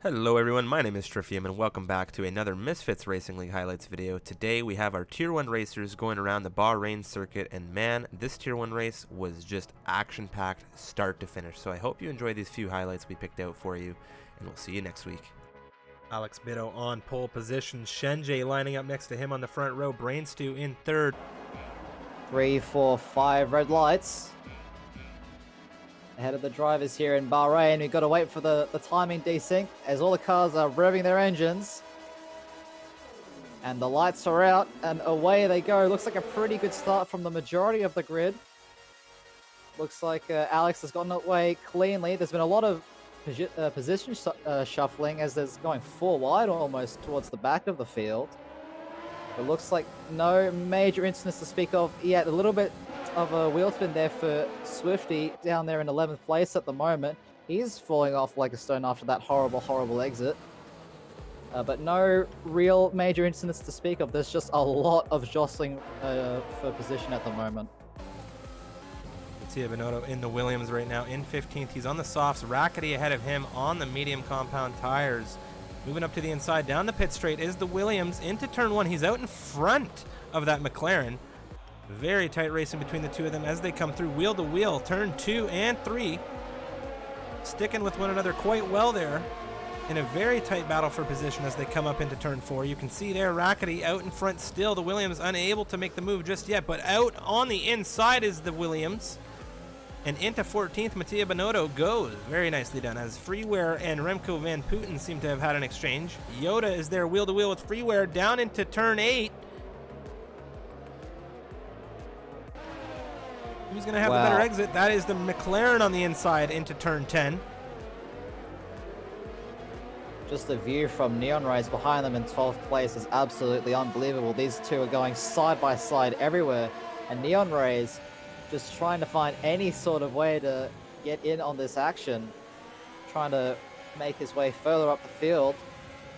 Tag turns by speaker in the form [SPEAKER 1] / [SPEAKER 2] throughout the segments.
[SPEAKER 1] Hello everyone, my name is Trifium and welcome back to another Misfits Racing League highlights video. Today we have our Tier 1 racers going around the Bahrain circuit, and man, this Tier 1 race was just action-packed start to finish. So I hope you enjoy these few highlights we picked out for you, and we'll see you next week. Alex Bitto on pole position, Shenjay lining up next to him on the front row, Brainstew in third.
[SPEAKER 2] 3, 4, 5 red lights. Ahead of the drivers here in Bahrain. We've got to wait for the timing desync as all the cars are revving their engines. And the lights are out and away they go. Looks like a pretty good start from the majority of the grid. Looks like Alex has gotten away cleanly. There's been a lot of position shuffling as there's going 4 wide almost towards the back of the field. It looks like no major incidents to speak of yet. A little bit of a wheel spin there for Swifty down there in 11th place at the moment. He's falling off like a stone after that horrible exit. But no real major incidents to speak of. There's just a lot of jostling for position at the moment.
[SPEAKER 1] Mattia Binotto in the Williams right now in 15th. He's on the softs. Rackety ahead of him on the medium compound tires. Moving up to the inside, down the pit straight is the Williams into turn 1. He's out in front of that McLaren. Very tight racing between the two of them as they come through wheel to wheel, turn 2 and 3. Sticking with one another quite well there in a very tight battle for position as they come up into turn 4. You can see there Rackety out in front still. The Williams unable to make the move just yet, but out on the inside is the Williams. And into 14th, Mattia Binotto goes. Very nicely done, as Freeware and Remco Van Putten seem to have had an exchange. Yoda is there wheel to wheel with Freeware down into turn 8. Who's going to have the better exit? That is the McLaren on the inside into turn 10.
[SPEAKER 2] Just the view from Neon Rays behind them in 12th place is absolutely unbelievable. These two are going side by side everywhere. And Neon Rays just trying to find any sort of way to get in on this action. Trying to make his way further up the field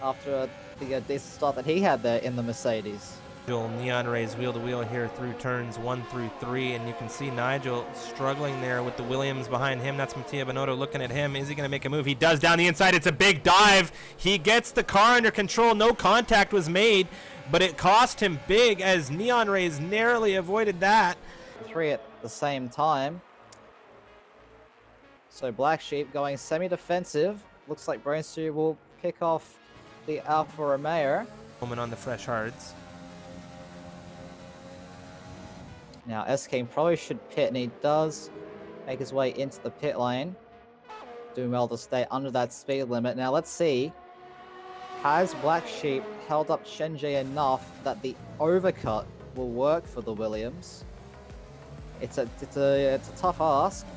[SPEAKER 2] after the decent start that he had there in the Mercedes.
[SPEAKER 1] Neon Rays wheel to wheel here through turns 1 through 3, and you can see Nigel struggling there with the Williams behind him. That's Mattia Binotto looking at him. Is he going to make a move? He does down the inside. It's a big dive. He gets the car under control. No contact was made, but it cost him big as Neon Rays narrowly avoided that.
[SPEAKER 2] 3 at the same time. So Black Sheep going semi-defensive. Looks like Brainstew will kick off the Alfa Romeo.
[SPEAKER 1] Moment on the fresh hards.
[SPEAKER 2] Now, S-King probably should pit, and he does make his way into the pit lane. Doing well to stay under that speed limit. Now, let's see. Has Black Sheep held up Shenjay enough that the overcut will work for the Williams? It's a tough ask.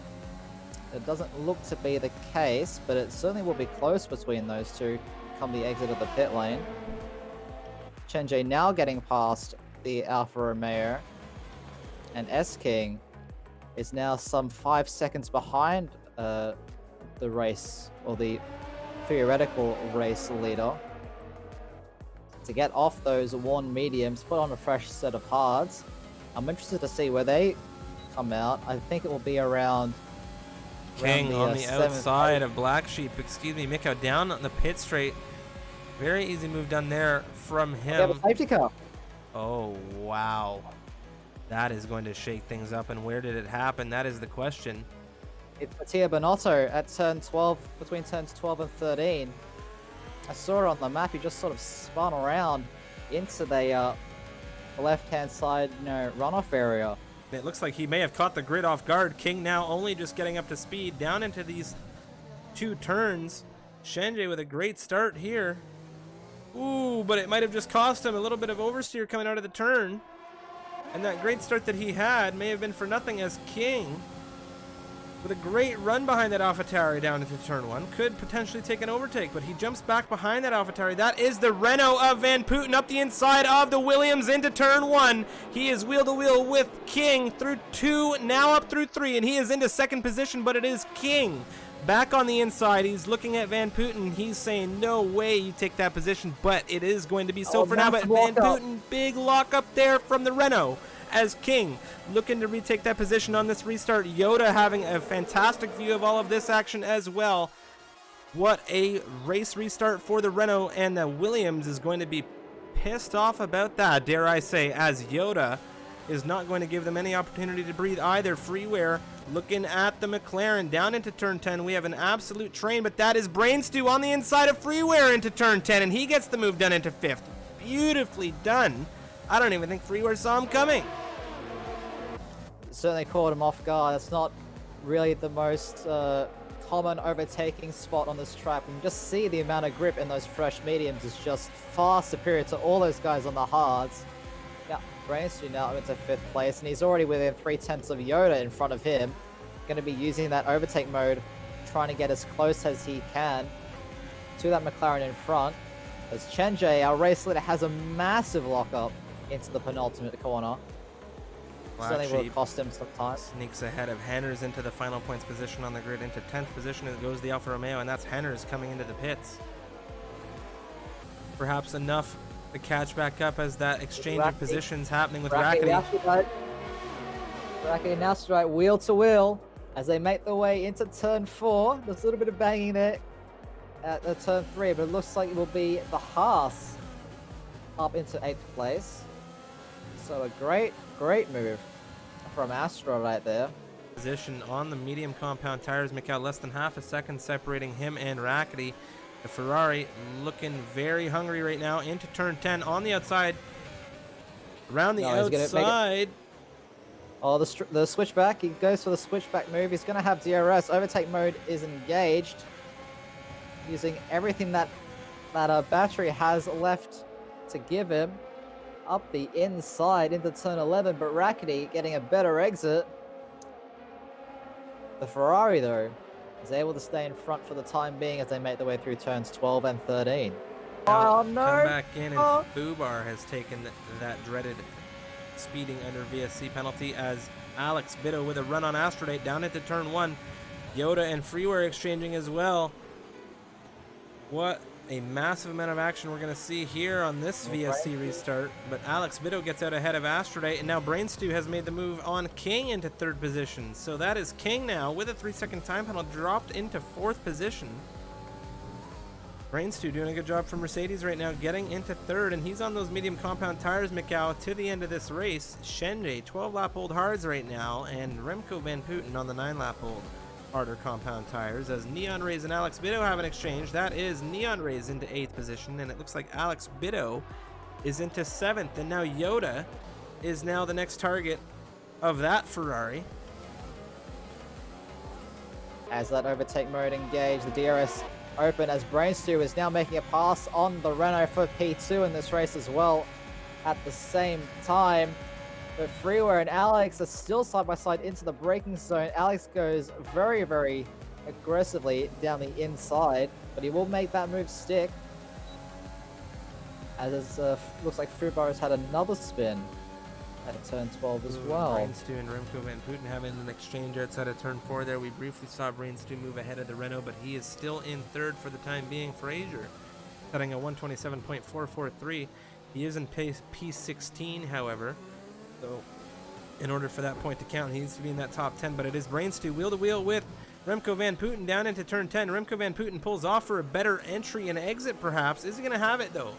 [SPEAKER 2] It doesn't look to be the case, but it certainly will be close between those two come the exit of the pit lane. Shenjay now getting past the Alfa Romeo. And S-King is now some 5 seconds behind the race, or the theoretical race leader. To get off those worn mediums, put on a fresh set of hards. I'm interested to see where they come out. I think it will be around
[SPEAKER 1] King on the outside
[SPEAKER 2] 7th.
[SPEAKER 1] of Black Sheep. Excuse me, Miko down on the pit straight. Very easy move done there from him.
[SPEAKER 2] We have a safety car.
[SPEAKER 1] Oh, wow. That is going to shake things up, and where did it happen? That is the question.
[SPEAKER 2] It's Mattia Binotto at turn 12, between turns 12 and 13. I saw it on the map. He just sort of spun around into the left-hand side, runoff area.
[SPEAKER 1] It looks like he may have caught the grid off guard. King now only just getting up to speed down into these 2 turns. Shenjay with a great start here. Ooh, but it might have just cost him a little bit of oversteer coming out of the turn. And that great start that he had may have been for nothing, as King, with a great run behind that AlphaTauri down into turn 1, could potentially take an overtake, but he jumps back behind that AlphaTauri. That is the Renault of Van Putten up the inside of the Williams into turn 1. He is wheel to wheel with King through 2, now up through 3, and he is into 2nd position, but it is King back on the inside. He's looking at Van Putten. He's saying, no way you take that position, but it is going to be so for now. But Van Putten, big lock up there from the Renault as King looking to retake that position on this restart. Yoda having a fantastic view of all of this action as well. What a race restart for the Renault, and the Williams is going to be pissed off about that, dare I say, as Yoda is not going to give them any opportunity to breathe either. Freeware looking at the McLaren down into turn 10. We have an absolute train, but that is Brainstew on the inside of Freeware into turn 10, and he gets the move done into 5th. Beautifully done. I don't even think Freeware saw him coming.
[SPEAKER 2] Certainly caught him off guard. It's not really the most common overtaking spot on this track. You can just see the amount of grip in those fresh mediums is just far superior to all those guys on the hards. Yeah, Brainstew now into 5th place, and he's already within 3/10 of Yoda in front of him. Going to be using that overtake mode, trying to get as close as he can to that McLaren in front. As Chenjay, our race leader, has a massive lockup into the penultimate corner.
[SPEAKER 1] Well,
[SPEAKER 2] Certainly will cost him some time.
[SPEAKER 1] Sneaks ahead of Henners into the final points position on the grid. Into 10th position it goes the Alfa Romeo, and that's Henners coming into the pits. Perhaps enough to catch back up as that exchange of positions happening with Rackety.
[SPEAKER 2] Rackety now straight wheel to wheel as they make their way into turn 4. There's a little bit of banging there at the turn 3, but it looks like it will be the Haas up into 8th place. So a great move from Astra right there.
[SPEAKER 1] Position on the medium compound tires, Mikhail less than half a second separating him and Rackety. The Ferrari looking very hungry right now into turn 10 on the outside. Around the outside.
[SPEAKER 2] Oh, the switchback. He goes for the switchback move. He's going to have DRS. Overtake mode is engaged. Using everything that battery has left to give him. Up the inside into turn 11, but Rackety getting a better exit. The Ferrari, though, is able to stay in front for the time being as they make their way through turns 12 and 13.
[SPEAKER 1] Oh, no! Come back in, and Fubar has taken that dreaded speeding under VSC penalty as Alex Bitto with a run on Astrodate down into turn 1. Yoda and Freeware exchanging as well. What a massive amount of action we're going to see here on this VSC restart. But Alex Bitto gets out ahead of Astrodate, and now Brainstew has made the move on King into 3rd position. So that is King now with a 3-second time penalty dropped into 4th position. Brainstew doing a good job for Mercedes right now, getting into 3rd, and he's on those medium compound tires, Mikau, to the end of this race. Shenjay, 12-lap old hards right now, and Remco Van Putten on the 9-lap old harder compound tires as Neon Rays and Alex Bitto have an exchange. That is Neon Rays into 8th position, and it looks like Alex Bitto is into 7th, and now Yoda is now the next target of that Ferrari.
[SPEAKER 2] As that overtake mode engaged, the DRS open as Brainstew is now making a pass on the Renault for P2 in this race as well at the same time. But Freeware and Alex are still side by side into the braking zone. Alex goes very, very aggressively down the inside, but he will make that move stick. As it looks like Fubar has had another spin at turn 12 as well.
[SPEAKER 1] Brainstew and Remco Van Putten having an exchange outside of turn 4 there. We briefly saw Brainstew move ahead of the Renault, but he is still in 3rd for the time being. Fraser setting a 127.443. He is in P16, however. So, in order for that point to count, he needs to be in that top 10, but it is Brainstew wheel to wheel with Remco Van Putten down into turn 10. Remco Van Putten pulls off for a better entry and exit, perhaps. Is he going to have it, though?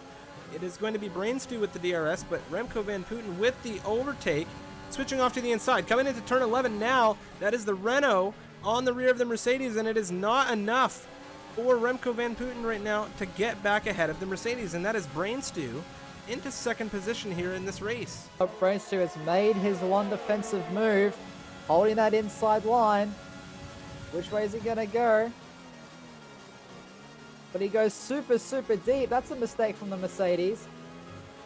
[SPEAKER 1] It is going to be Brainstew with the DRS, but Remco Van Putten with the overtake, switching off to the inside. Coming into turn 11 now, that is the Renault on the rear of the Mercedes, and it is not enough for Remco Van Putten right now to get back ahead of the Mercedes, and that is Brainstew into 2nd position here in this race.
[SPEAKER 2] Brainstew has made his one defensive move, holding that inside line. Which way is he gonna go? But he goes super deep. That's a mistake from the Mercedes.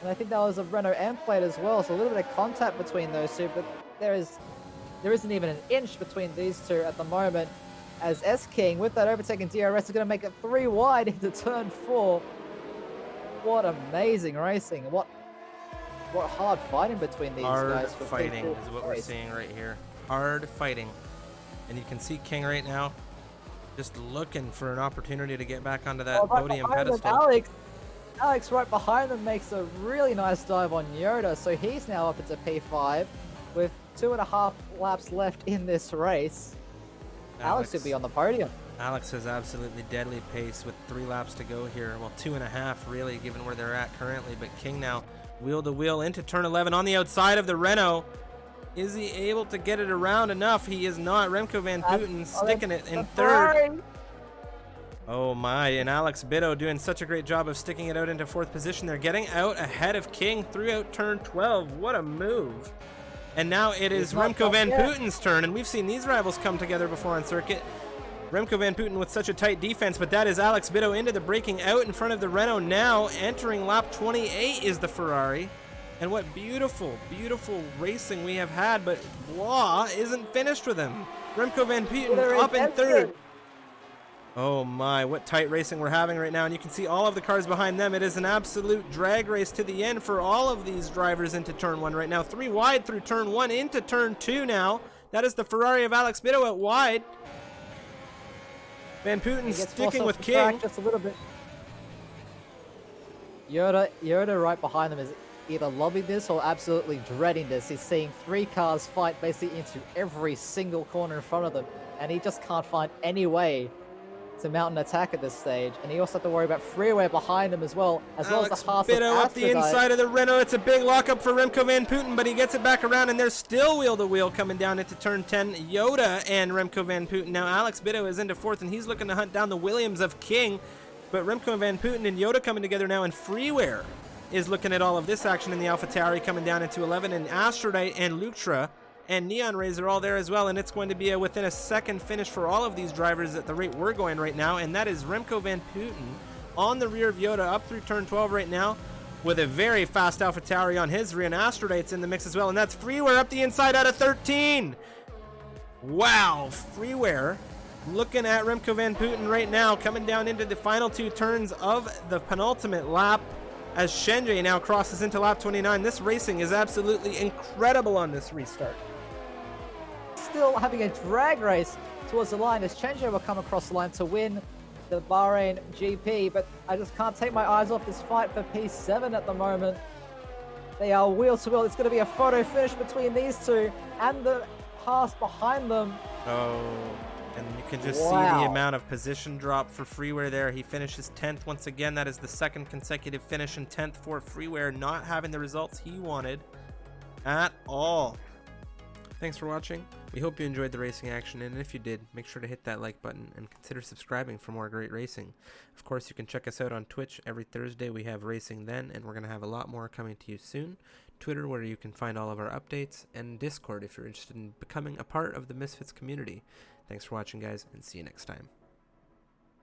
[SPEAKER 2] And I think that was a Renault M plate as well, so a little bit of contact between those two, but there isn't even an inch between these two at the moment, as S King with that overtaking DRS is going to make it 3 wide into turn 4. What amazing racing. What hard fighting between these guys.
[SPEAKER 1] Hard fighting is what we're seeing right here. Hard fighting. And you can see King right now just looking for an opportunity to get back onto that podium pedestal.
[SPEAKER 2] Alex right behind them makes a really nice dive on Yoda, so he's now up into P5 with 2.5 laps left in this race. Alex could be on the podium.
[SPEAKER 1] Alex has absolutely deadly pace with 3 laps to go here. Well, 2.5 really, given where they're at currently. But King now wheel to wheel into turn 11 on the outside of the Renault. Is he able to get it around enough? He is not. Remco Van Putten sticking it in third. Oh my, and Alex Bitto doing such a great job of sticking it out into 4th position. They're getting out ahead of King throughout turn 12. What a move. And now it is Remco Van Putten's turn, and we've seen these rivals come together before on circuit. Remco Van Putten with such a tight defense, but that is Alex Bitto into the braking out in front of the Renault now. Entering lap 28 is the Ferrari. And what beautiful, beautiful racing we have had, but Blah isn't finished with him. Remco Van Putten up in third. Oh my, what tight racing we're having right now, and you can see all of the cars behind them. It is an absolute drag race to the end for all of these drivers into turn 1 right now. 3 wide through turn 1 into turn 2 now. That is the Ferrari of Alex Bitto out wide. Van Putten sticking with King.
[SPEAKER 2] Just a little bit. Yoda right behind them is either loving this or absolutely dreading this. He's seeing 3 cars fight basically into every single corner in front of them, and he just can't find any way to mount an attack at this stage. And he also have to worry about freeway behind him as well as the Haas
[SPEAKER 1] Bitto up the inside of the Renault. It's a big lockup for Remco Van Putten, but he gets it back around, and there's still wheel to wheel coming down into turn 10. Yoda and Remco Van Putten. Now Alex Bitto is into 4th, and he's looking to hunt down the Williams of King. But Remco Van Putten and Yoda coming together now, and Freeware is looking at all of this action in the AlphaTauri coming down into 11, and Astrolite and Lutra and Neon Rays are all there as well, and it's going to be within a second finish for all of these drivers at the rate we're going right now, and that is Remco Van Putten on the rear of Yoda up through turn 12 right now with a very fast AlphaTauri on his rear, and Astrolite's in the mix as well, and that's Freeware up the inside out of 13. Wow, Freeware looking at Remco Van Putten right now, coming down into the final 2 turns of the penultimate lap as Shenji now crosses into lap 29. This racing is absolutely incredible on this restart.
[SPEAKER 2] Still having a drag race towards the line as Chenjo will come across the line to win the Bahrain GP, but I just can't take my eyes off this fight for P7 at the moment. They are wheel to wheel. It's going to be a photo finish between these two and the pass behind them.
[SPEAKER 1] Oh, and you can just see the amount of position drop for Freeware there. He finishes 10th once again. That is the 2nd consecutive finish in 10th for Freeware, not having the results he wanted at all. Thanks for watching. We hope you enjoyed the racing action, and if you did, make sure to hit that like button and consider subscribing for more great racing. Of course, you can check us out on Twitch. Every Thursday we have Racing Then, and we're going to have a lot more coming to you soon. Twitter, where you can find all of our updates, and Discord if you're interested in becoming a part of the Misfits community. Thanks for watching, guys, and see you next time.